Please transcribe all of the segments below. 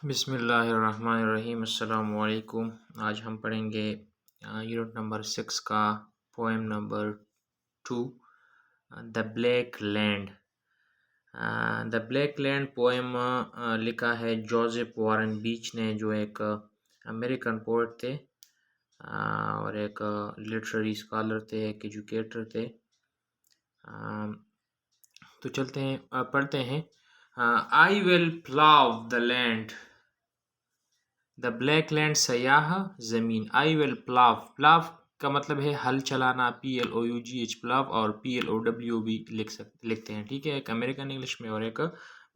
बिस्मिल्लाहिर्रहमानिर्रहीम। अस्सलामु अलैकुम। आज हम पढ़ेंगे यूनिट नंबर 6 का poem number 2, the black land. The black land poem लिखा है जोसेफ वॉरेन बीच ने, जो एक अमेरिकन पोएट थे और एक लिटरेरी स्कॉलर थे, एक एजुकेटर थे। तो चलते हैं, पढ़ते हैं। I will plough the land, the black land सयाह ज़मीन। आई विल प्लाव, प्लाव का मतलब है हल चलाना, PLOUGH प्लाव, और PLOW भी लिखते हैं, ठीक है, एक अमेरिकन इंग्लिश में और एक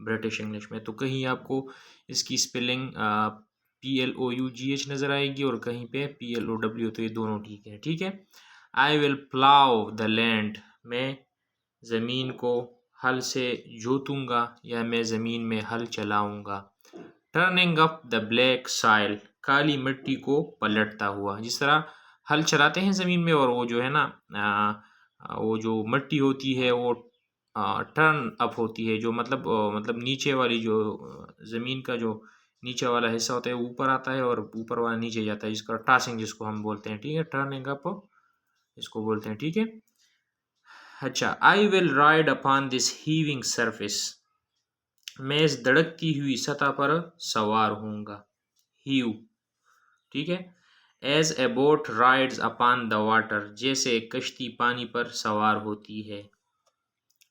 ब्रिटिश इंग्लिश में। तो कहीं आपको इसकी स्पेलिंग PLOUGH नज़र आएगी और कहीं पे PLOW, तो ये दोनों ठीक है, ठीक है। आई विल प्लाव द लैंड, मैं ज़मीन को हल से जोतूंगा या मैं ज़मीन में हल चलाऊंगा। टर्निंग अप द ब्लैक साइल, काली मिट्टी को पलटता हुआ। जिस तरह हल चलाते हैं ज़मीन में और वो जो है ना, वो जो मिट्टी होती है वो टर्न अप होती है, जो मतलब नीचे वाली जो ज़मीन का जो नीचे वाला हिस्सा होता है ऊपर आता है और ऊपर वाला नीचे जाता है, जिसका टॉसिंग जिसको हम बोलते हैं, ठीक है, टर्निंग अप इसको बोलते हैं, ठीक है। अच्छा, I will ride upon this heaving surface, मैं इस धड़कती हुई सतह पर सवार होऊंगा। हीव, ठीक है। As a boat rides upon the water, जैसे एक कश्ती पानी पर सवार होती है,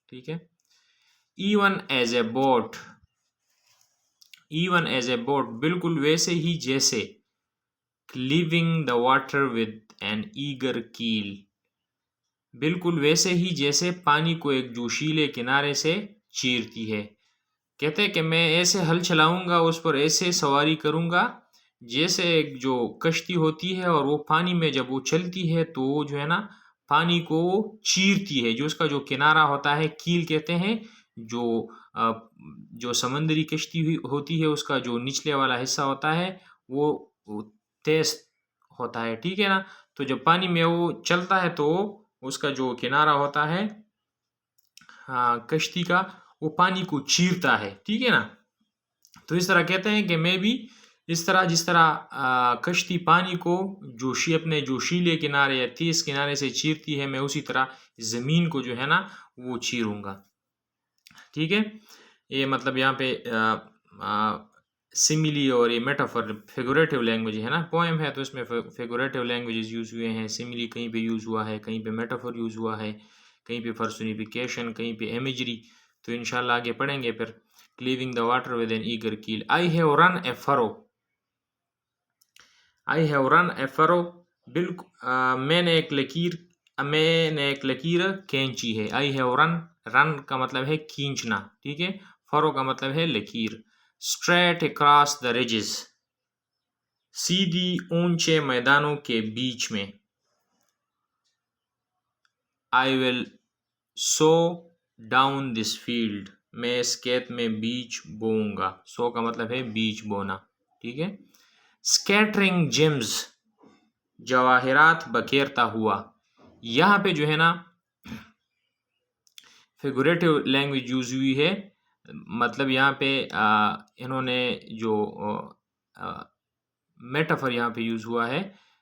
ठीक है। Even as a boat, even as a boat, बिल्कुल वैसे ही जैसे। Cleaving the water with an eager keel, बिल्कुल वैसे ही जैसे पानी को एक जोशीले किनारे से चीरती है। कहते हैं कि मैं ऐसे हल चलाऊंगा, उस पर ऐसे सवारी करूंगा जैसे एक जो कश्ती होती है और वो पानी में जब वो चलती है तो वो जो है ना पानी को चीरती है, जो उसका जो किनारा होता है, कील कहते हैं, जो समंदरी कश्ती होती है उसका जो निचले वाला हिस्सा होता है वो तेज होता है, ठीक है ना। तो जब पानी में वो चलता है तो उसका जो किनारा होता है कश्ती का, वो पानी को चीरता है, ठीक है ना। तो इस तरह कहते हैं कि मैं भी इस तरह, जिस तरह कश्ती पानी को अपने जोशीले किनारे या तेज किनारे से चीरती है, मैं उसी तरह ज़मीन को जो है ना वो चीरूंगा, ठीक है। ये मतलब यहाँ पे सिमिली और ये मेटाफर, फिगुरेटिव लैंग्वेज है ना, पोएम है तो इसमें फिगुरेटिव लैंग्वेजेस यूज़ हुए हैं। सिमिली कहीं पे यूज़ हुआ है, कहीं पे मेटाफर यूज़ हुआ है, कहीं पे पर्सोनिफिकेशन, कहीं पे इमेजरी। तो इंशाल्लाह आगे पढ़ेंगे फिर। Cleaving the water with an eager keel, I have run a furrow, I have run a furrow, बिल्कुल मैंने एक लकीर खींची है। आई हैव रन, रन का मतलब है खींचना, ठीक है, फरो का मतलब है लकीर। स्ट्रेट अक्रॉस द रिजेस, सीधी ऊंचे मैदानों के बीच में। I will so down this field, मैं इस खेत में बीज बोऊंगा। सो का मतलब है बीज बोना, ठीक है। स्कैटरिंग जेम्स, जवाहिरात बखेरता हुआ। यहाँ पे जो है ना फिगुरेटिव लैंग्वेज यूज हुई है, मतलब यहाँ पे इन्होंने जो मेटाफर यहाँ पे यूज हुआ है,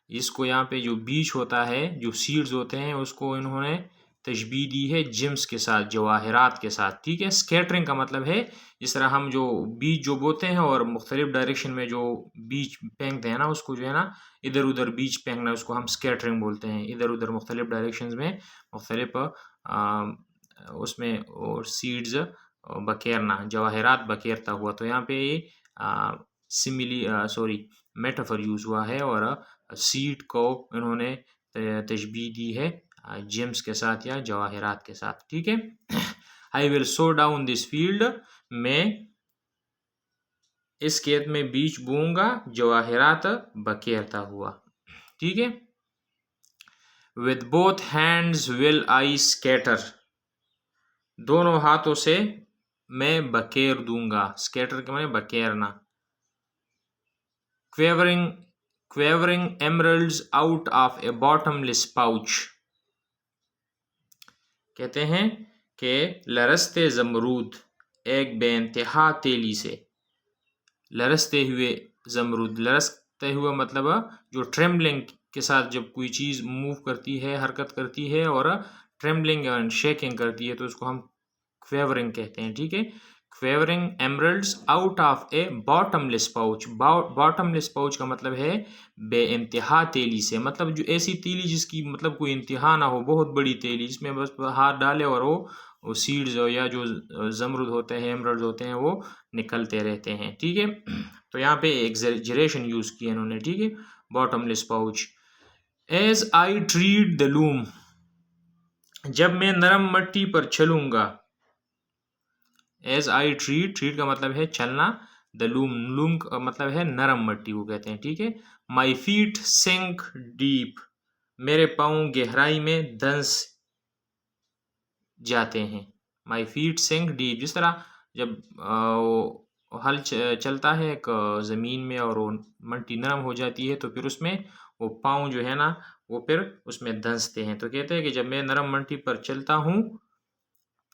इसको यहाँ पे जो बीज होता है, जो सीड्स होते हैं, उसको इन्होंने तशबीह दी है जिम्स के साथ, जवाहिरात के साथ, ठीक है। स्कैटरिंग का मतलब है जिस तरह हम जो बीज जो बोते हैं और मुख्तलिफ डायरेक्शन में जो बीज फेंकते हैं ना, उसको जो है ना इधर उधर बीज फेंकना, उसको हम स्कैटरिंग बोलते हैं। इधर उधर मुख्तलिफ डायरेक्शन में मुख्तलिफ उसमें और सीड्स बखेरना, जवाहिरात बखेरता हुआ। तो यहाँ पे सिमिली मेटाफर यूज हुआ है और सीड को इन्होंने तशबीह दी है जेम्स के साथ या जवाहिरात के साथ, ठीक है। I will so down this field, मैं इस खेत में बीज बोऊंगा जवाहिरात बखेरता हुआ, ठीक है। With both hands will I scatter, दोनों हाथों से मैं बखेर दूंगा। स्कैटर के माने बखेरना। Quivering emeralds out of a bottomless pouch, कहते हैं कि लरसते जमरूद एक बेइंतहा तेली से। लरसते हुए ज़मरूद, लरसते हुए मतलब जो ट्रेम्बलिंग के साथ जब कोई चीज़ मूव करती है, हरकत करती है और ट्रेम्बलिंग एंड शेकिंग करती है तो उसको हम क्वेवरिंग कहते हैं, ठीक है। Quivering emeralds out of a bottomless pouch. Bottomless pouch का मतलब है बेइंतहा तेली से, मतलब जो ऐसी तीली जिसकी मतलब कोई इंतहा ना हो, बहुत बड़ी तेली जिसमें बस हाथ डाले और वो सीड्स या जो जमरुद होते हैं, एमरल्ड्स होते हैं, वो निकलते रहते हैं, ठीक है। तो यहाँ पे एग्जेजरेशन यूज किया इन्होंने, ठीक है। Bottomless pouch. As I tread the loam, जब मैं नरम मट्टी पर चलूंगा। एज आई ट्रीड का मतलब है चलना, द लूम, लूम का मतलब है नरम मट्टी को कहते हैं, ठीक है। माई फीट सिंक डीप, मेरे पाँव गहराई में धंस जाते हैं। माई फीट सिंक डीप, जिस तरह जब वो हल चलता है एक ज़मीन में और वो मट्टी नरम हो जाती है तो फिर उसमें वो पाँव जो है ना वो फिर उसमें धंसते हैं। तो कहते हैं कि जब मैं नरम मट्टी पर चलता हूँ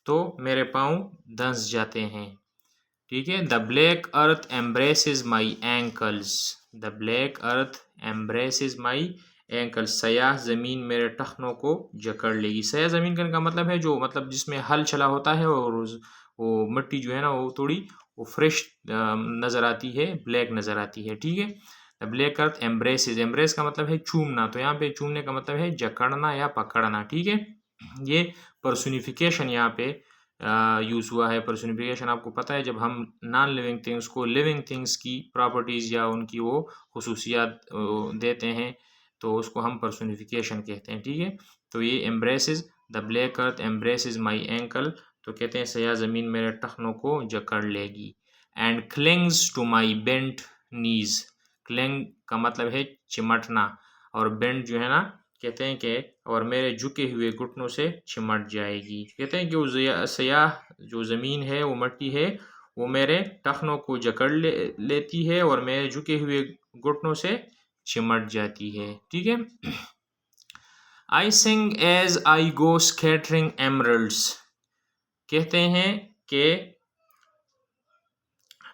तो मेरे पाँव धंस जाते हैं, ठीक है। The black earth embraces my ankles, the black earth embraces my ankles, सयाह ज़मीन मेरे टखनों को जकड़ लेगी। सयाह ज़मीन का मतलब है जो मतलब जिसमें हल चला होता है और वो मिट्टी जो है ना वो थोड़ी वो फ्रेश नज़र आती है, ब्लैक नज़र आती है, ठीक है। The black earth embraces, embrace का मतलब है चूमना, तो यहाँ पे चूमने का मतलब है जकड़ना या पकड़ना, ठीक है। ये पर्सोनिफिकेशन यहाँ पे यूज़ हुआ है। पर्सोनिफिकेशन आपको पता है जब हम नॉन लिविंग थिंग्स को लिविंग थिंग्स की प्रॉपर्टीज़ या उनकी वो खुसूसियात देते हैं तो उसको हम पर्सोनिफिकेशन कहते हैं, ठीक है। तो ये embraces, the black earth embraces my ankle, तो कहते हैं सया ज़मीन मेरे टखनों को जकड़ लेगी। And clings to my bent knees, cling का मतलब है चिमटना और बेंट जो है ना कहते हैं कि और मेरे झुके हुए घुटनों से चिमट जाएगी। कहते हैं कि वो सयाह जो ज़मीन है वो मट्टी है वो मेरे टखनों को जकड़ लेती है और मेरे झुके हुए घुटनों से चिमट जाती है, ठीक है। I sing as I go scattering emeralds, कहते हैं कि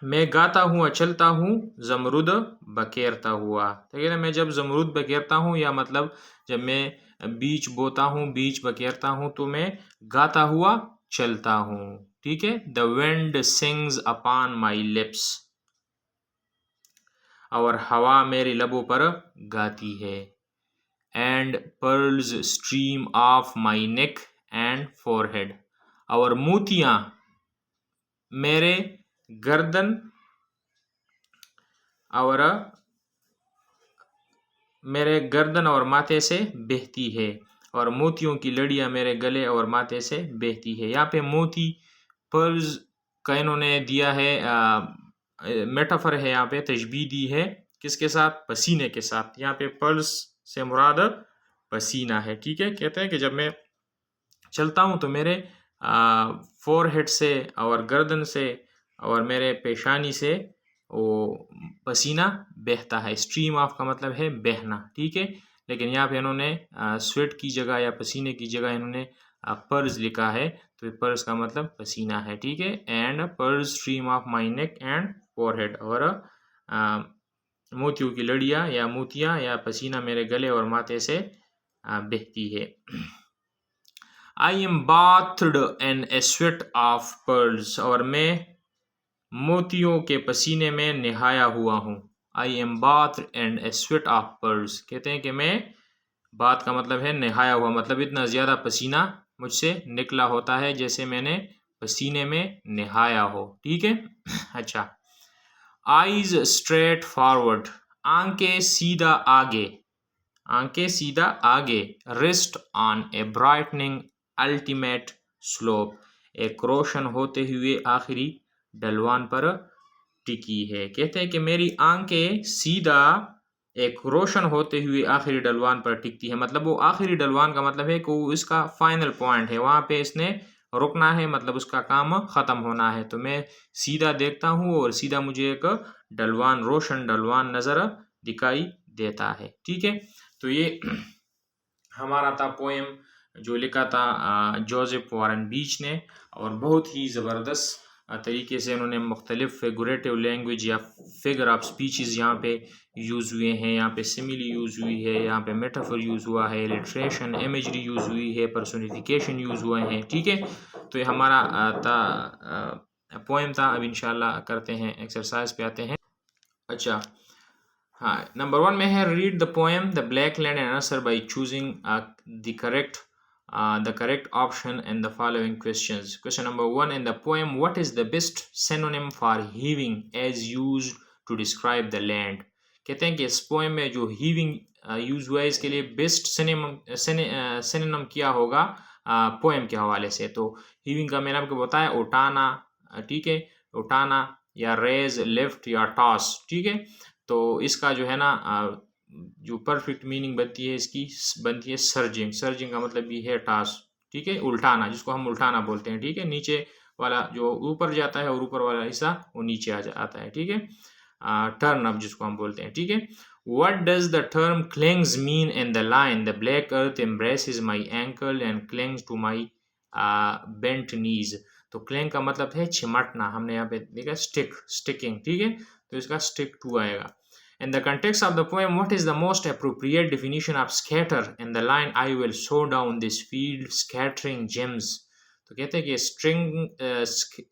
मैं गाता हुआ चलता हूँ जमरुद बकेरता हुआ। तो कहते हैं मैं जब जमरुद बकेरता हूँ या मतलब जब मैं बीज बोता हूँ, बीज बकेरता हूँ तो मैं गाता हुआ चलता हूँ, ठीक है। The wind sings upon my lips, और हवा मेरे लबों पर गाती है। And pearls stream of my neck and forehead, और मोतियाँ मेरे गर्दन और मेरे गर्दन और माथे से बहती है, और मोतियों की लड़ियाँ मेरे गले और माथे से बहती है। यहाँ पे मोती पर्ल्स का इन्होंने दिया है मेटाफर है, यहाँ पे तशबीह दी है किसके साथ, पसीने के साथ। यहाँ पे पर्ल्स से मुराद पसीना है, ठीक है। कहते हैं कि जब मैं चलता हूँ तो मेरे फोरहेड से और गर्दन से और मेरे पेशानी से वो पसीना बहता है। स्ट्रीम ऑफ का मतलब है बहना, ठीक है। लेकिन यहाँ पे इन्होंने स्वेट की जगह या पसीने की जगह इन्होंने पर्स लिखा है, तो पर्स का मतलब पसीना है, ठीक है। And purse stream of my neck and forehead, और मोतियों की लड़ियाँ या मोतियाँ या पसीना मेरे गले और माथे से बहती है। I am bathed in A sweat of pearls, और मैं मोतियों के पसीने में नहाया हुआ हूँ। I am bath and A sweat of pearls, कहते हैं कि मैं, बात का मतलब है नहाया हुआ, मतलब इतना ज़्यादा पसीना मुझसे निकला होता है जैसे मैंने पसीने में नहाया हो, ठीक है। अच्छा, आईज स्ट्रेट फॉरवर्ड, आंखें सीधा आगे, आंखें सीधा आगे। Rest on A brightening ultimate slope, एक रोशन होते हुए आखिरी ढलवान पर टिकी है। कहते हैं कि मेरी आंखें सीधा एक रोशन होते हुए आखिरी ढलवान पर टिकती है, मतलब वो आखिरी ढलवान का मतलब है कि वो इसका फाइनल पॉइंट है, वहाँ पे इसने रुकना है, मतलब उसका काम ख़त्म होना है। तो मैं सीधा देखता हूँ और सीधा मुझे एक ढलवान, रोशन ढलवान नज़र दिखाई देता है, ठीक है। तो ये हमारा था पोएम जो लिखा था जोसेफ वॉरेन बीच ने, और बहुत ही ज़बरदस्त तरीके से उन्होंने मुख्तलिफ फिगरेटिव लैंग्वेज या फिगर ऑफ स्पीचेस यहाँ पे यूज़ हुए हैं, यहाँ पे सिमिली यूज़ हुई है, यहाँ पे मेटाफर यूज़ हुआ है, इलिट्रेशन इमेजरी यूज़ हुई है, पर्सोनिफिकेशन यूज़ हुए हैं। ठीक है, तो ये हमारा पोएम था। अब इंशाल्लाह करते हैं एक्सरसाइज पे आते हैं। अच्छा, हाँ, नंबर 1 में है read the poem the black land and answer by choosing the correct option in the following questions. Question number 1 in the poem, what is the best synonym for heaving as used to describe the land? कहते हैं कि इस poem में जो heaving use हुआ है इसके लिए बेस्ट सिनोनिम क्या होगा पोएम के हवाले से। तो heaving का मैंने आपको बताया उठाना, ठीक है, उठाना या रेज, लिफ्ट या टॉस। ठीक है, तो इसका जो है ना जो परफेक्ट मीनिंग बनती है इसकी बनती है सर्जिंग। सर्जिंग का मतलब ये है टॉस, ठीक है, उल्टाना, जिसको हम उल्टाना बोलते हैं। ठीक है, नीचे वाला जो ऊपर जाता है और ऊपर वाला हिस्सा वो नीचे आता है। ठीक है, टर्न अप जिसको हम बोलते हैं। ठीक है, What does the term clings mean in the line? The black earth embraces my ankle and clings to my bent knees. तो क्लैंग का मतलब है चिमटना। हमने यहाँ पे देखा स्टिक, स्टिकिंग। ठीक है, तो इसका स्टिक टू आएगा। In the context of the poem, what is the most appropriate definition of scatter? In the line, I will sow down this field scattering gems. तो कहते हैं कि स्ट्रिंग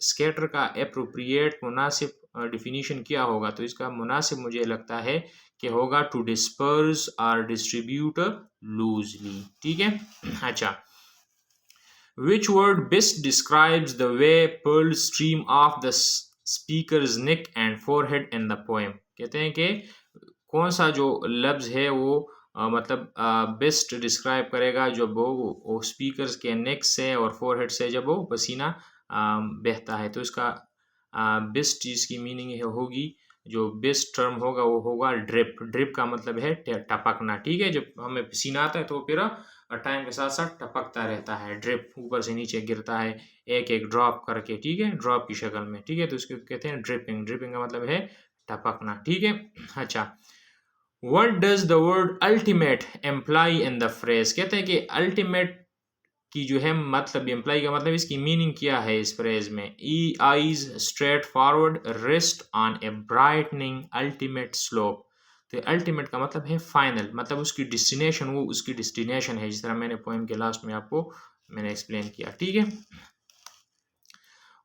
स्केटर का एप्रोप्रिएट मुनासिब डिफिनीशन क्या होगा? तो इसका मुनासिब मुझे लगता है कि होगा टू डिस्पर्स और डिस्ट्रीब्यूट लूजली। ठीक है, अच्छा, which word best describes the way pearls stream off the speaker's neck and forehead in the poem? कहते हैं कि कौन सा जो लफ्ज़ है वो मतलब बेस्ट डिस्क्राइब करेगा जब वो स्पीकर्स के नेक से और फोरहेड से जब वो पसीना बहता है। तो इसका बेस्ट चीज़ की मीनिंग है होगी, जो बेस्ट टर्म होगा वो होगा ड्रिप। ड्रिप का मतलब है टपकना। ठीक है, जब हमें पसीना आता है तो फिर टाइम के साथ साथ टपकता रहता है। ड्रिप ऊपर से नीचे गिरता है एक एक ड्रॉप करके। ठीक है, ड्रॉप की शक्ल में। ठीक है, तो इसको कहते हैं ड्रिपिंग। ड्रिपिंग का मतलब है टपकना। ठीक है, अच्छा, What does the word ultimate imply in the phrase? कहते हैं कि ultimate की जो है मतलब imply का मतलब इसकी मीनिंग क्या है इस फ्रेज में? eyes straight forward rest on a brightening ultimate slope. तो अल्टीमेट का मतलब है फाइनल, मतलब उसकी डेस्टिनेशन, वो उसकी डेस्टिनेशन है, जिस तरह मैंने पोएम के लास्ट में आपको मैंने एक्सप्लेन किया। ठीक है,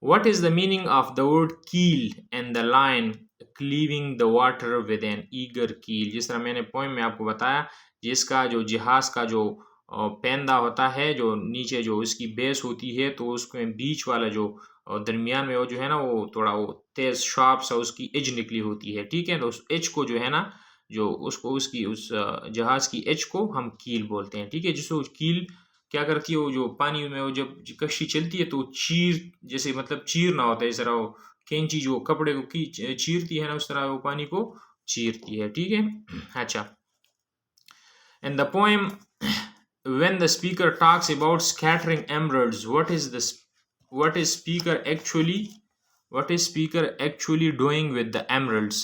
What is the meaning of the word keel in the line cleaving the water with an eager keel? जिस तरह मैंने पोएम में आपको बताया, जिसका जो जहाज का जो पेंदा होता है, जो नीचे जो इसकी बेस होती है, तो उसमें बीच वाला जो दरमियान में वो जो है ना वो थोड़ा वो तेज शार्प सा उसकी एज निकली होती है। ठीक है, तो उस एज को जो है ना जो उसको उसकी उस जहाज की एज को हम कील बोलते हैं। ठीक है, जिसको कील क्या करती है, वो जो पानी में वो जब कश्ती चलती है तो चीर जैसे मतलब चीरना होता है, इस तरह वो कैंची जो कपड़े को चीरती है ना, उस तरह वो पानी को चीरती है। ठीक है, अच्छा, इन the poem when the speaker talks about scattering emeralds, what is speaker actually doing with the emeralds?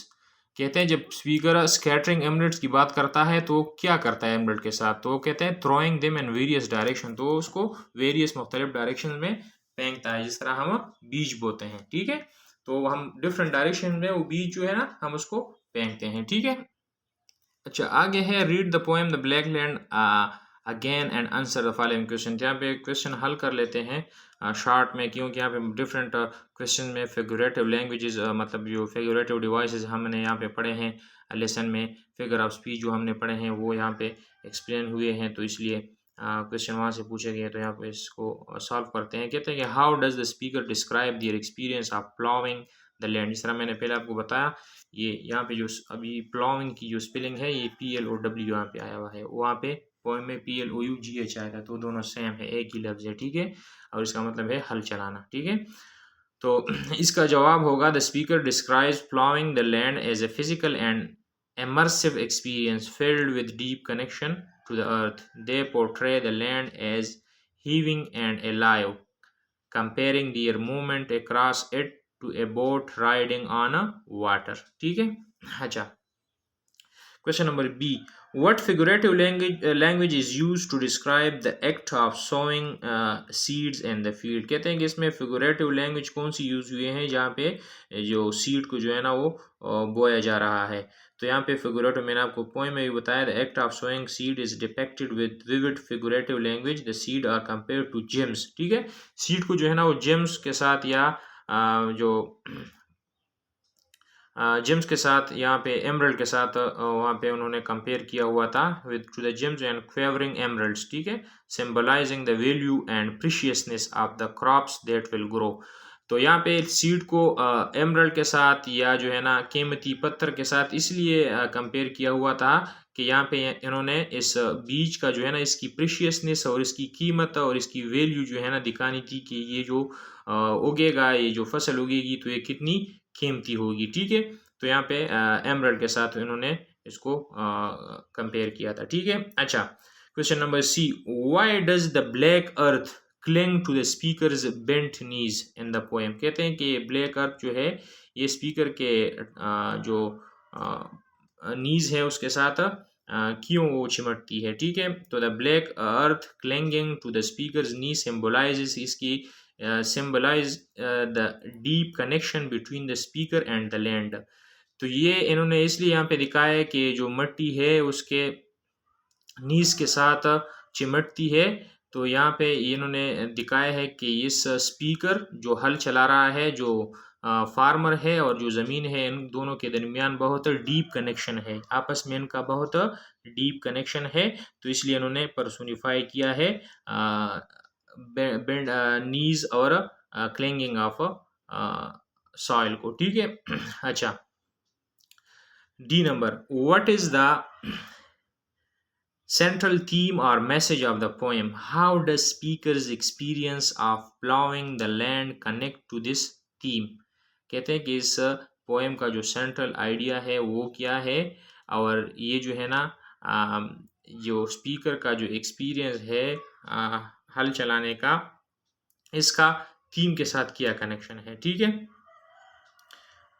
कहते हैं जब स्पीकर स्कैटरिंग एमलेट्स की बात करता है तो क्या करता है एमलेट के साथ? तो कहते हैं throwing them in various direction, तो उसको वेरियस मुख्तलिफ डायरेक्शन में फेंकता है, जिस तरह हम बीज बोते हैं। ठीक है, तो हम डिफरेंट डायरेक्शन में वो बीज जो है ना हम उसको फेंकते हैं। ठीक है, अच्छा, आगे है read the poem the black land again and answer the following question. यहाँ पे क्वेश्चन हल कर लेते हैं शॉर्ट में, क्योंकि यहाँ पे डिफरेंट क्वेश्चन में फिगरेटिव लैंग्वेजेस मतलब जो फिगरेटिव डिवाइसेस हमने यहाँ पे पढ़े हैं लेसन में, फिगर ऑफ स्पीच जो हमने पढ़े हैं वो यहाँ पे एक्सप्लेन हुए हैं, तो इसलिए क्वेश्चन वहाँ से पूछे गए, तो यहाँ पे इसको सॉल्व करते हैं। कहते हैं कि how does the speaker describe their experience of ploughing the land. जिस तरह मैंने पहले आपको बताया, ये यहाँ पे जो अभी प्लॉविंग की जो स्पेलिंग है ये PLOW यहाँ पे आया हुआ है, वहाँ पे पोएम में PLOUGH आया था, तो दोनों सेम है, एक ही लफ्ज़ है। ठीक है, और इसका मतलब है हल चलाना। ठीक है, तो इसका जवाब होगा the speaker describes ploughing the land as a physical and immersive experience filled with deep connection to the earth. They portray the land as heaving and alive, comparing their movement across it to a boat riding on a water. ठीक है, अच्छा, Question number B. What figurative language is used to describe the act of sowing seeds in the field? कहते हैं कि इसमें figurative language कौन सी use हुए हैं जहाँ पे जो सीड को जो है ना वो बोया जा रहा है। तो यहाँ पे figurative मैंने आपको पोएम में भी बताया, the act of sowing seed is depicted with vivid figurative language. The seed are compared to gems. ठीक है, सीड को जो है ना वो जेम्स के साथ या जो जेम्स के साथ, यहाँ पे एमरल्ड के साथ वहाँ पे उन्होंने कंपेयर किया हुआ था with to the gems and quivering emeralds. ठीक है, symbolizing the value and preciousness of the crops that will grow. तो यहाँ पे सीड को एमरल्ड के साथ या जो है ना कीमती पत्थर के साथ इसलिए कंपेयर किया हुआ था कि यहाँ पे इन्होंने इस बीज का जो है ना इसकी प्रीशियसनेस और इसकी कीमत और इसकी वैल्यू जो है ना दिखानी थी कि ये जो उगेगा, ये जो फसल उगेगी तो ये कितनी कीमती होगी। ठीक है, तो यहाँ पे एमरल्ड के साथ इन्होंने इसको कंपेयर किया था। ठीक है, अच्छा, question number C, why does the black earth cling to the speaker's bent knees in the poem? कहते हैं कि ब्लैक अर्थ जो है ये स्पीकर के जो नीज है उसके साथ क्यों वो चिमटती है। ठीक है, तो the black earth clinging to the speaker's knee symbolises, इसकी symbolize the deep connection between the speaker and the land। तो ये इन्होंने इसलिए यहाँ पे दिखाया है कि जो मिट्टी है उसके नीज के साथ चिमटती है। तो यहाँ पे इन्होंने दिखाया है कि इस स्पीकर जो हल चला रहा है, जो फार्मर है और जो ज़मीन है, इन दोनों के दरमियान बहुत डीप कनेक्शन है, आपस में इनका बहुत डीप कनेक्शन है। तो इसलिए इन्होंने पर्सोनिफाई किया है बेंड नीज और क्लिंगिंग ऑफ सॉइल को। ठीक है, अच्छा, D number, what is the central theme or message of the poem? How does speaker's experience of plowing the land connect to this theme? कहते हैं कि इस पोएम का जो सेंट्रल आइडिया है वो क्या है, और ये जो है ना जो स्पीकर का जो एक्सपीरियंस है हल चलाने का, इसका थीम के साथ क्या कनेक्शन है। ठीक है,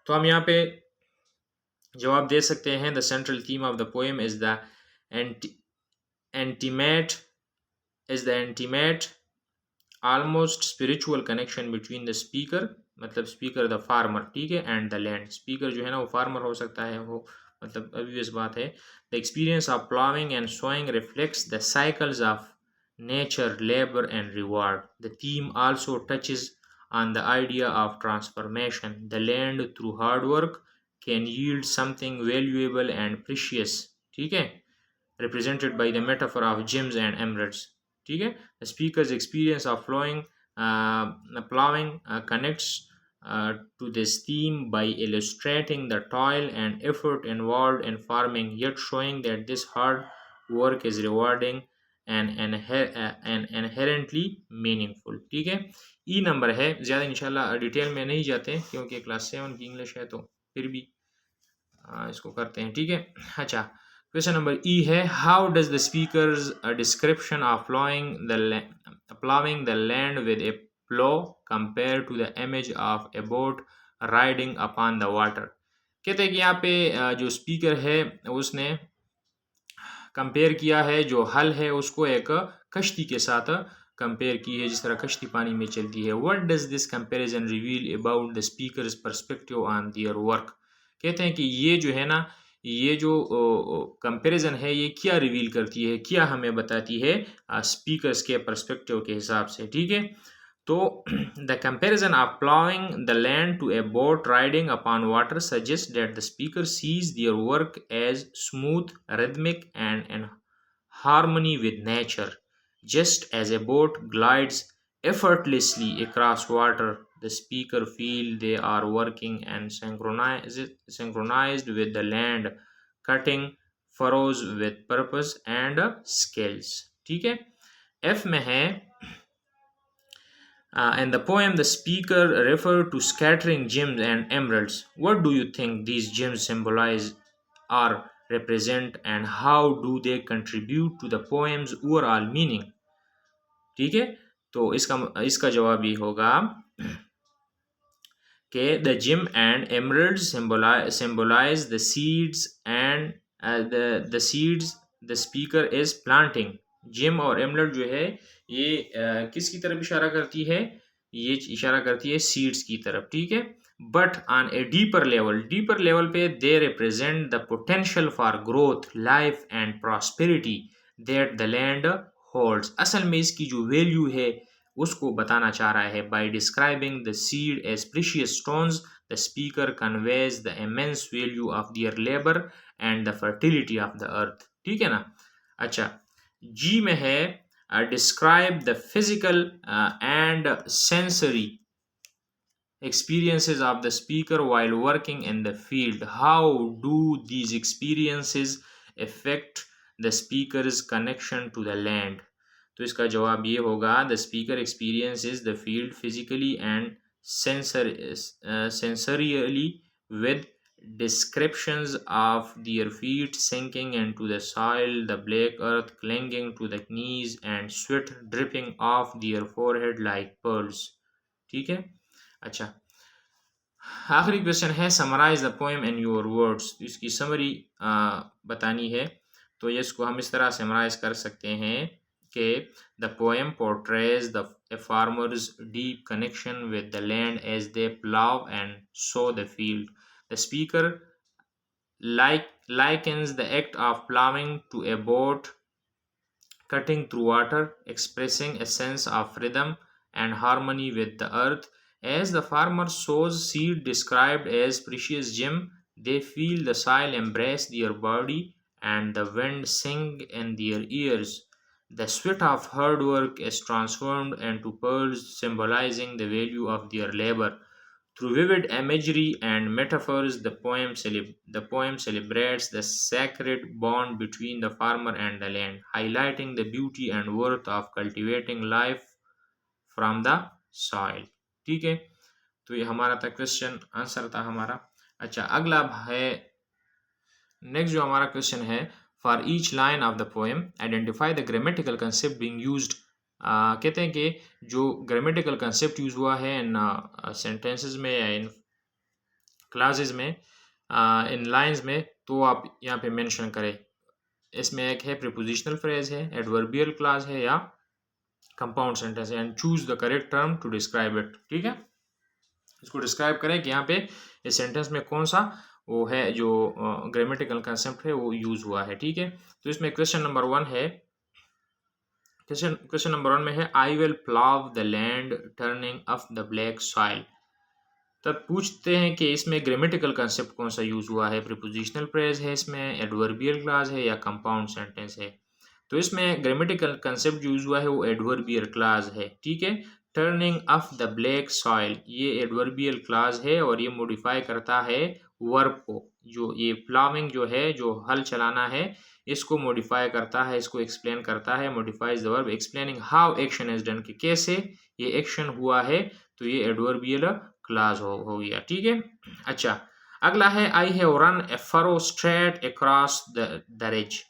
तो हम यहाँ पे जवाब दे सकते हैं, the central theme of the poem is the intimate almost spiritual connection between the speaker, मतलब स्पीकर द फार्मर, ठीक है, एंड द लैंड। स्पीकर जो है ना वो फार्मर हो सकता है, वो मतलब obvious बात है। The experience of ploughing and sowing reflects the cycles of nature, labor and reward. The theme also touches on the idea of transformation. The land through hard work can yield something valuable and precious, ठीक है, represented by the metaphor of gems and emeralds। ठीक है, the speaker's experience of plowing connects to this theme by illustrating the toil and effort involved in farming, yet showing that this hard work is rewarding and inherently meaningful। ठीक है, ई number है, ज़्यादा इंशाल्लाह detail में नहीं जाते क्योंकि class 7 की इंग्लिश है, तो फिर भी इसको करते हैं। ठीक है, अच्छा, क्वेश्चन नंबर ई है, how does the speaker's description of ploughing the land with a plough compare to the image of a boat riding upon the water. कहते हैं कि यहाँ पे जो स्पीकर है उसने कंपेयर किया है जो हल है उसको एक कश्ती के साथ कंपेयर की है, जिस तरह कश्ती पानी में चलती है। What does this comparison reveal about the speakers perspective on their work? कहते हैं कि ये जो है ना, ये जो कंपैरिजन है ये क्या रिवील करती है, क्या हमें बताती है स्पीकर्स के पर्सपेक्टिव के हिसाब से। ठीक है, तो the comparison of plowing the land to a boat riding upon water suggests that the speaker sees their work as smooth, rhythmic, and in harmony with nature. Just as a boat glides effortlessly across water, the speaker feels they are working and synchronized with the land, cutting furrows with purpose and skills। ठीक है, F में है, in the poem, the speaker referred to scattering gems and emeralds. What do you think these gems symbolize or represent, and how do they contribute to the poem's overall meaning? ठीक है, तो इसका जवाब ये होगा कि the gem and emeralds symbolize the seeds and the seeds the speaker is planting. Gym और AMOLED जो है ये किसकी तरफ इशारा करती है? ये इशारा करती है सीड्स की तरफ, ठीक है। But on a deeper level पे they represent the potential for growth, life and prosperity that the land holds. असल में इसकी जो वैल्यू है उसको बताना चाह रहा है। By describing the seed as precious stones the speaker conveys the immense value of their labour and the fertility of the earth, ठीक है ना। अच्छा, जी में है describe the physical and sensory experiences of the speaker while working in the field. How do these experiences affect the speaker's connection to the land? तो इसका जवाब ये होगा the speaker experiences the field physically and sensorily with descriptions of their feet sinking into the soil, the black earth clinging to the knees, and sweat dripping off their forehead like pearls, ठीक है। अच्छा, आखिरी question है summarise the poem in your words. तो इसकी summary बतानी है। तो ये इसको हम इस तरह समराइज कर सकते हैं कि the poem portrays the farmer's deep connection with the land as they plough and sow the field. The speaker likens the act of plowing to a boat cutting through water, expressing a sense of rhythm and harmony with the earth. As the farmer sows seed described as precious gem, they feel the soil embrace their body and the wind sing in their ears. The sweat of hard work is transformed into pearls, symbolizing the value of their labor. Through vivid imagery and metaphors, the poem celebrates the sacred bond between the farmer and the land, highlighting the beauty and worth of cultivating life from the soil। ठीक है, तो ये हमारा था question answer था हमारा। अच्छा, अगला है नेक्स्ट जो हमारा क्वेश्चन है, for each line of the poem identify the grammatical concept being used. कहते हैं कि जो ग्रामेटिकल कंसेप्ट यूज हुआ है इन सेंटेंसेस में या इन क्लासेस में, इन लाइंस में, तो आप यहाँ पे मेंशन करें। इसमें एक है प्रीपोजिशनल फ्रेज है, एडवर्बियल क्लास है या कंपाउंड सेंटेंस है, and choose the correct term to describe it. ठीक है, इसको डिस्क्राइब करें कि यहाँ पे इस सेंटेंस में कौन सा वो है जो ग्रामेटिकल कंसेप्ट है वो यूज हुआ है। ठीक है, तो इसमें क्वेश्चन नंबर 1 है, क्वेश्चन नंबर 1 में है आई will plough the land turning up the black soil. तब पूछते हैं कि इसमें ग्रामेटिकल कंसेप्ट कौन सा यूज हुआ है, प्रीपोजिशनल फ्रेज है इसमें, एडवर्बियल क्लास है या कंपाउंड सेंटेंस है। तो इसमें ग्रामेटिकल कंसेप्ट यूज हुआ है वो एडवर्बियल क्लास है। ठीक है, turning of the black soil ये एडवर्बियल क्लास है और ये मॉडिफाई करता है वर्ब को। जो ये प्लाविंग जो है, जो हल चलाना है, इसको मॉडिफाई करता है, इसको एक्सप्लेन करता है। Modifies the verb explaining how action is done, कि कैसे ये एक्शन हुआ है। तो ये एडवर्बियल क्लास हो गया। ठीक है, अच्छा अगला है आई have run a furrow straight across the ridge.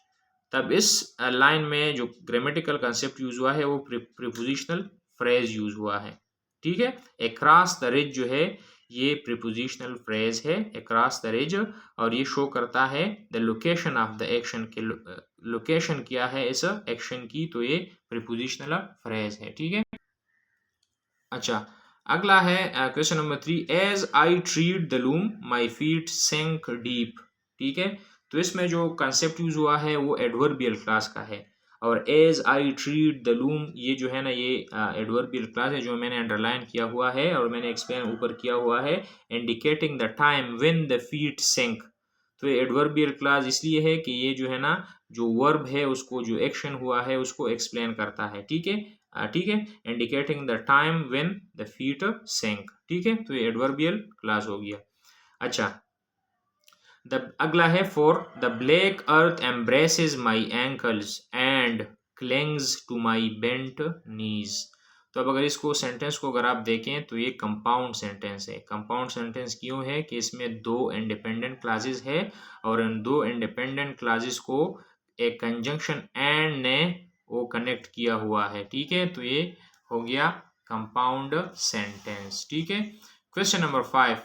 तब इस लाइन में जो ग्रामेटिकल कंसेप्ट यूज हुआ है वो प्रीपोजिशनल फ्रेज यूज हुआ है। ठीक है, अक्रॉस द रिज जो है ये प्रीपोजिशनल फ्रेज है, अक्रॉस द रिज, और ये शो करता है the location of the action के, लोकेशन क्या है इस एक्शन की, तो ये प्रीपोजिशनल फ्रेज है। ठीक है, अच्छा अगला है question number 3, as I tread the loam my feet sink deep. ठीक है, तो इसमें जो कंसेप्ट यूज हुआ है वो एडवर्बियल क्लास का है, और as I tread the loom ये जो है ना ये एडवर्बियल क्लास है, जो मैंने अंडरलाइन किया हुआ है और मैंने एक्सप्लेन ऊपर किया हुआ है, indicating the time when the feet sink. तो ये एडवर्बियल क्लास इसलिए है कि ये जो है ना जो वर्ब है उसको, जो एक्शन हुआ है उसको एक्सप्लेन करता है। ठीक है, ठीक है, indicating the time when the feet sink. ठीक है, तो ये एडवर्बियल क्लास हो गया। अच्छा, अगला है for the black earth embraces my ankles and clings to my bent knees. तो अब अगर इसको सेंटेंस को अगर आप देखें तो ये कंपाउंड सेंटेंस है। कंपाउंड सेंटेंस क्यों है कि इसमें दो इंडिपेंडेंट क्लासेस है और इन दो इंडिपेंडेंट क्लासेस को एक कंजंक्शन एंड ने वो कनेक्ट किया हुआ है। ठीक है, तो ये हो गया कंपाउंड सेंटेंस। ठीक है, question number 5,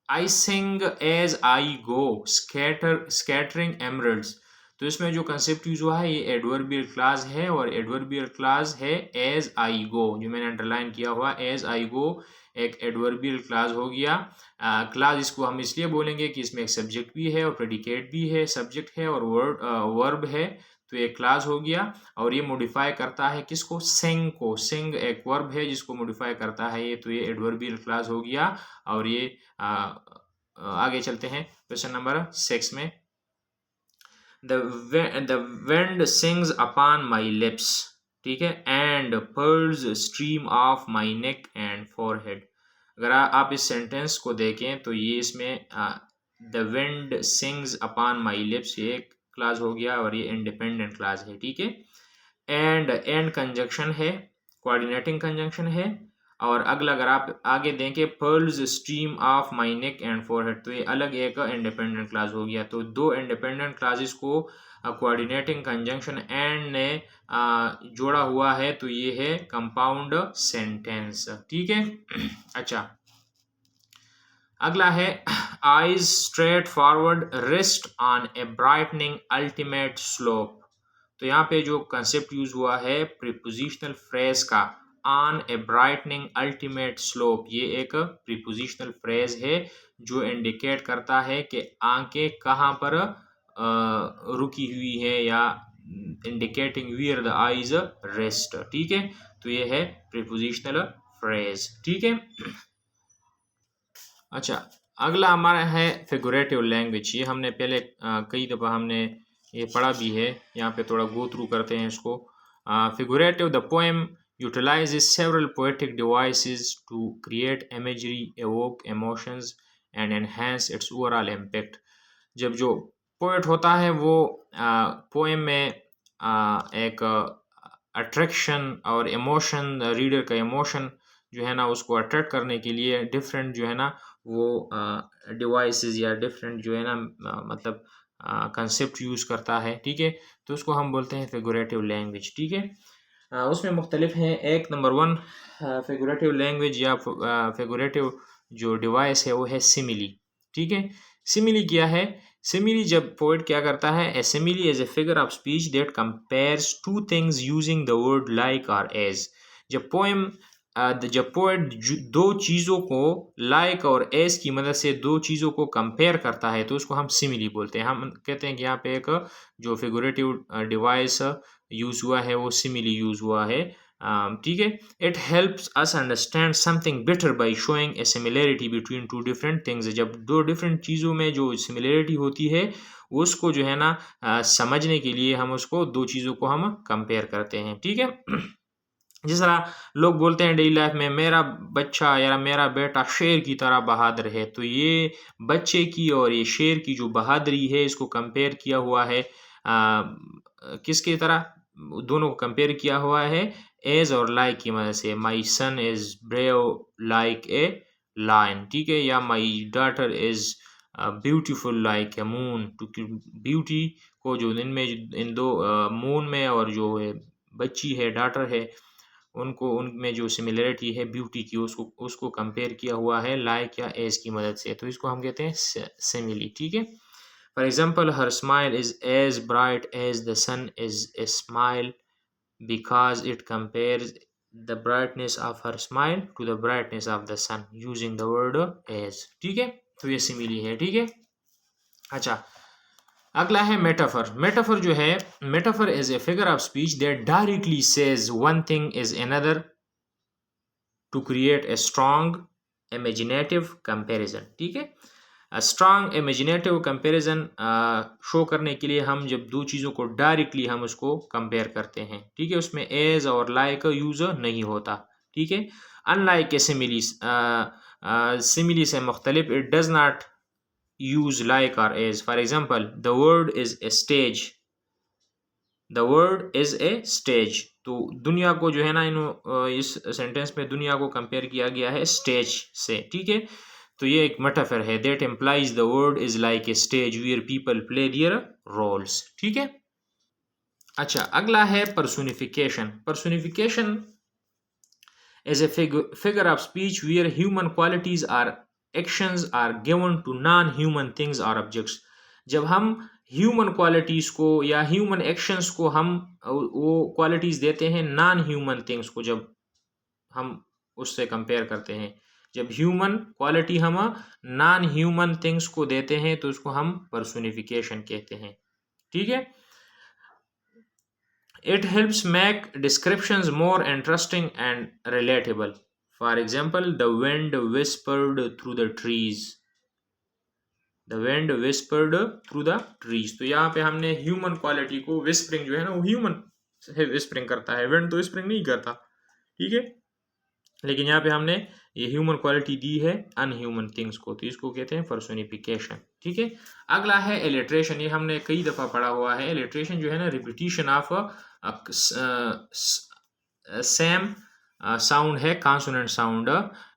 I sing as I go, scattering emeralds. तो इसमें जो कंसेप्ट यूज हुआ है ये एडवर्बियल क्लाज है, और एडवर्बियल क्लाज है एज आई गो, जो मैंने अंडरलाइन किया हुआ एज आई गो एक एडवर्बियल क्लाज हो गया। क्लाज इसको हम इसलिए बोलेंगे कि इसमें एक सब्जेक्ट भी है और प्रेडिकेट भी है, सब्जेक्ट है और वर्ब है, तो एक क्लाज हो गया। और ये मॉडिफाई करता है किसको, सिंग को। सिंग एक वर्ब है जिसको मॉडिफाई करता है ये, तो ये एडवर्बियल क्लाज हो गया। और ये आगे चलते हैं क्वेश्चन नंबर 6 में। The wind sings upon my lips, ठीक है, and pearls stream of my neck and forehead. अगर आप इस सेंटेंस को देखें तो ये इसमें the wind sings upon my lips ये एक क्लास हो गया और ये इंडिपेंडेंट क्लास है, ठीक है। एंड कंजंक्शन है, कोऑर्डिनेटिंग कंजंक्शन है। और अगला अगर आप आगे देखें pearls stream of my neck and forehead, तो ये अलग एक इंडिपेंडेंट क्लास हो गया। तो दो इंडिपेंडेंट क्लासेस को कोऑर्डिनेटिंग कंजंक्शन एंड ने जोड़ा हुआ है, तो ये है कंपाउंड सेंटेंस, ठीक है। अच्छा, अगला है eyes straight forward rest on A brightening ultimate slope. तो यहाँ पे जो कंसेप्ट यूज हुआ है प्रीपोजिशनल फ्रेज का, on A brightening ultimate slope, ये एक प्रीपोजिशनल फ्रेज है जो इंडिकेट करता है कि आंखें कहाँ पर रुकी हुई है, या indicating where the eyes rest, ठीक है। तो ये है प्रीपोजिशनल फ्रेज, ठीक है। अच्छा, अगला हमारा है फिगरेटिव लैंग्वेज। ये हमने पहले कई दफ़ा हमने ये पढ़ा भी है, यहाँ पे थोड़ा गो थ्रू करते हैं इसको। Figurative, the poem utilizes several poetic devices to create imagery, evoke emotions and enhance its overall impact। जब जो पोएट होता है वो पोएम में एक अट्रैक्शन और इमोशन, रीडर का इमोशन जो है ना उसको अट्रैक्ट करने के लिए डिफरेंट जो है ना वो डिवाइसेस या डिफरेंट जो है ना मतलब कंसेप्ट यूज़ करता है, ठीक है। तो उसको हम बोलते हैं फिगरेटिव लैंग्वेज, ठीक है। उसमें मुख्तलिफ हैं। एक नंबर 1 फिगरेटिव लैंग्वेज या फिगरेटिव जो डिवाइस है वो है सिमिली, ठीक है। सिमिली क्या है? सिमिली जब पोएट क्या करता है, a simile is a figure of speech that compares two things using the word like और एज। जब पोएम जब पोएट दो चीज़ों को लाइक और एज की मदद से दो चीज़ों को कंपेयर करता है तो उसको हम सिमिली बोलते हैं। हम कहते हैं कि यहाँ पे एक जो फिगरेटिव डिवाइस यूज़ हुआ है वो सिमिली यूज़ हुआ है, ठीक है। It helps us understand something better by showing A similarity between two different things. जब दो डिफरेंट चीज़ों में जो सिमिलैरिटी होती है उसको जो है ना समझने के लिए हम उसको दो चीज़ों को हम कंपेयर करते हैं, ठीक है। जिस तरह लोग बोलते हैं डेली लाइफ में मेरा बच्चा या मेरा बेटा शेर की तरह बहादुर है, तो ये बच्चे की और ये शेर की जो बहादुरी है इसको कंपेयर किया हुआ है किसकी तरह, दोनों को कंपेयर किया हुआ है एज और लाइक की मदद से। My son is brave like a lion, ठीक है, या my daughter is beautiful like a moon. टू ब्यूटी को जो इनमें इन दो मून में और जो है बच्ची है डॉटर है उनको उनमें जो सिमिलरिटी है ब्यूटी की उसको कंपेयर किया हुआ है लाइक या एज की मदद से, तो इसको हम कहते हैं सिमिली, ठीक है। For example her smile is as bright as the sun is a smile because it compares the brightness of her smile to the brightness of the sun using the word as, ठीक है। तो ये simile है, ठीक है। अच्छा, अगला है मेटाफर। मेटाफर जो है, metaphor is a figure of speech that directly says one thing is another to create a strong imaginative comparison, ठीक है। स्ट्रॉन्ग इमेजिनेटिव कंपैरिजन शो करने के लिए हम जब दो चीज़ों को डायरेक्टली हम उसको कंपेयर करते हैं, ठीक है, उसमें एज और लाइक यूज नहीं होता, ठीक है। अनलाइक ए सिमिली, सिमिली से मुख्तलिफ, it does not use like or as। for example the world is a stage, the world is a stage। तो दुनिया को जो है ना इस सेंटेंस में दुनिया को कंपेयर किया गया है स्टेज से, ठीक है। तो ये एक मेटाफर है that implies the world is like a stage where people play their roles, ठीक है। अच्छा, अगला है personification. Personification is a figure of speech where human qualities are actions are given to non human things और objects. जब हम human qualities को या ह्यूमन एक्शंस को हम वो क्वालिटीज़ देते हैं नॉन ह्यूमन थिंग्स को, जब हम उससे कंपेयर करते हैं, जब ह्यूमन क्वालिटी हम नॉन ह्यूमन थिंग्स को देते हैं तो उसको हम पर्सोनिफिकेशन कहते हैं। ठीक है। It helps make descriptions more interesting and relatable. For example, the wind whispered through the trees. The wind whispered through the trees. तो यहाँ पे हमने ह्यूमन क्वालिटी को, विस्परिंग जो है ना वो ह्यूमन विस्परिंग करता है, विंड तो विस्परिंग नहीं करता। ठीक है। लेकिन यहाँ पे हमने ये ह्यूमन क्वालिटी दी है अनह्यूमन थिंग्स को, तो इसको कहते हैं पर्सोनिफिकेशन। ठीक है। अगला है एलिट्रेशन। ये हमने कई दफ़ा पढ़ा हुआ है। एलिट्रेशन जो है ना रिपीटिशन ऑफ सेम sound है, consonant sound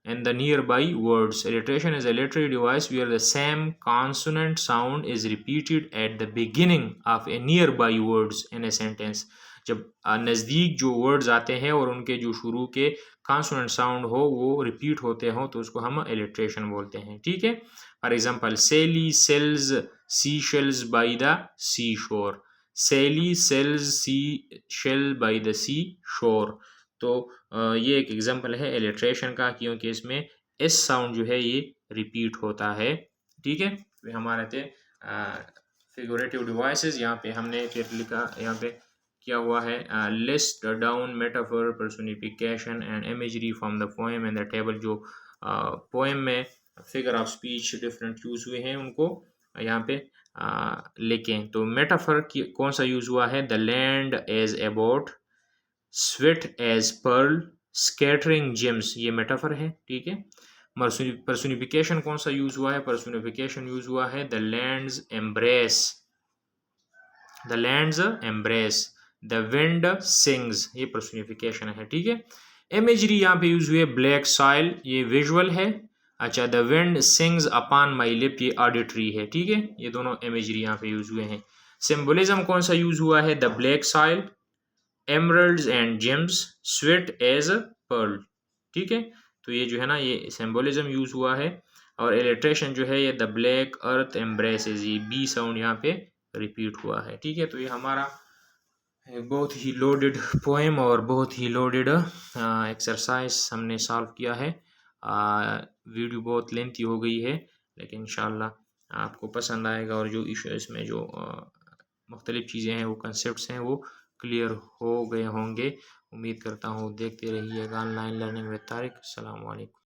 in the nearby words. Alliteration is a literary device where the same consonant sound is repeated at the beginning of a nearby words in a sentence. जब नज़दीक जो words आते हैं और उनके जो शुरू के कॉन्सोनेंट साउंड हो वो रिपीट होते हो तो उसको हम एलिट्रेशन बोलते हैं। ठीक है। For example, Sally sells sea shells by the sea shore. Sally sells sea shell by the sea shore. तो ये एक एग्जांपल है एलिट्रेशन का, क्योंकि इसमें एस साउंड जो है ये रिपीट होता है। ठीक है। तो हमारे थे फिगरेटिव डिवाइसेस। यहाँ पे हमने फिर लिखा, यहाँ पे क्या हुआ है, list down metaphor personification and imagery from the poem and the table. जो पोएम में figure of speech different use हुए हैं उनको यहाँ पे लिखें। तो मेटाफर कौन सा यूज हुआ है, the land as a boat, sweat as pearl, scattering gems, ये मेटाफर है। ठीक है। पर्सोनिफिकेशन कौन सा यूज हुआ है, पर्सोनिफिकेशन यूज हुआ है the lands embrace, the lands embrace, the wind sings, ये पर्सोनिफिकेशन है। ठीक है। इमेजरी यहाँ पे यूज हुई है ब्लैक सॉइल, ये विजुअल है। अच्छा, the wind sings upon my lip, ये ऑडिटरी है। ठीक है। ये दोनों इमेजरी यहाँ पे यूज हुए हैं। सिंबलिज्म कौन सा यूज हुआ है, the black soil, emeralds and gems, sweat as pearl. ठीक है। तो ये जो है ना ये सिंबलिज्म यूज हुआ है। और इलिट्रेशन जो है ये द ब्लैक अर्थ एम्ब्रेसेस, ये बी साउंड यहाँ पे रिपीट हुआ है। ठीक है। तो ये हमारा बहुत ही लोडेड पोएम और बहुत ही लोडेड एक्सरसाइज हमने सॉल्व किया है। वीडियो बहुत लेंथी हो गई है, लेकिन इंशाल्लाह आपको पसंद आएगा और जो इशू इसमें जो मुख्तलिफ चीज़ें हैं वो कंसेप्ट्स हैं वो क्लियर हो गए होंगे। उम्मीद करता हूँ देखते रहिएगा ऑनलाइन लर्निंग विद तारिक। अस्सलाम वालेकुम।